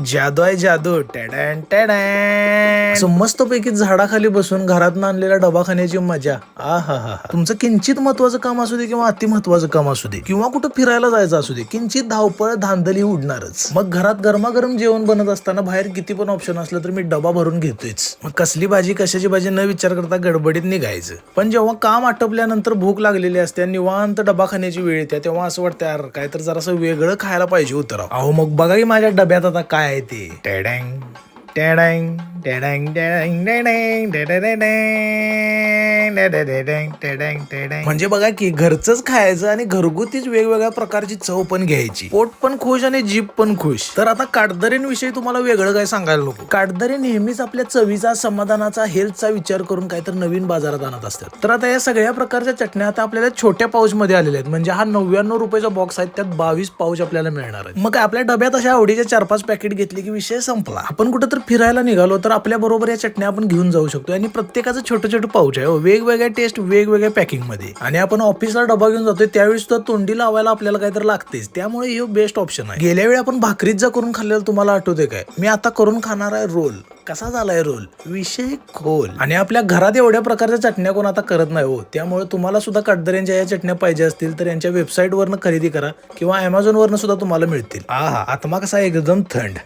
जादू आहे जादू. टॅडॅन टॅडॅन. असं मस्तपैकी झाडाखाली बसून घरात आणलेल्या डबा खाण्याची मजा. हा तुमचं किंचित महत्वाचं काम असू दे किंवा अति महत्वाचं काम असू दे किंवा कुठं फिरायला जायचं असू दे, किंचित धावपळ धांदली उडणारच. मग घरात गरमागरम जेवण बनत असताना बाहेर किती पण ऑप्शन असलं तर मी डबा भरून घेतोयच. मग कसली भाजी कशाची भाजी न विचार करता गडबडीत निघायचं. पण जेव्हा काम आटपल्यानंतर भूक लागलेली असते, निवांत डबा खाण्याची वेळ येते, तेव्हा असं वाटतं यार काय तर जरासं वेगळं खायला पाहिजे होतं राव. अहो मग बघा की माझ्या डब्यात आता काय आहे ते. टॅडॅंग टॅडॅंग टॅडॅंग टॅडॅंग टॅडॅंग टॅडॅंग टॅडॅंग टॅडॅंग. म्हणजे बघा की घरचंच खायचं आणि घरगुतीच वेगवेगळ्या प्रकारची चव पण घ्यायची. पोट पण खुश आणि जीभ पण खुश. तर आता काटदरेंविषयी तुम्हाला वेगळं काय सांगायला नको. काटदरे नेहमीच आपल्या चवीचा, समाधानाचा, हेल्थचा विचार करून काहीतरी नवीन बाजारात आणत असतात. तर आता या सगळ्या प्रकारच्या चटण्या आता आपल्याला छोट्या पाऊच मध्ये आलेल्या आहेत. म्हणजे हा 99 रुपयाचा बॉक्स आहे, त्यात 22 पाऊच आपल्याला मिळणार आहे. मग आपल्या डब्यात अशा आवडीच्या 4-5 पॅकेट घेतली की विषय संपला. आपण कुठं तर फिरायला निघालो तर आपल्या बरोबर या चटण्या आपण घेऊन जाऊ शकतो आणि प्रत्येकाचं छोटं छोटं पाऊच आहे. वेगवेगळ्या टेस्ट वेगवेगळ्या पॅकिंग मध्ये. आणि आपण ऑफिसला डबा घेऊन जातोय त्यावेळी सुद्धा तोंडी लावायला आपल्याला काहीतरी लागतेच. त्यामुळे हे बेस्ट ऑप्शन आहे. गेल्या वेळी आपण भाकरीत जा करून खाल्लेलं तुम्हाला आठवतंय काय? मी आता करून खाणार आहे रोल. कसा झालाय रोल? विषय खोल. आणि आपल्या घरात एवढ्या प्रकारच्या चटण्या कोण आता करत नाही हो. त्यामुळे तुम्हाला सुद्धा काटदऱ्यांच्या या चटण्या पाहिजे असतील तर यांच्या वेबसाईट वरनं खरेदी करा किंवा अमेझॉन वरनं सुद्धा तुम्हाला मिळतील. आहा, आत्मा कसा एकदम थंड.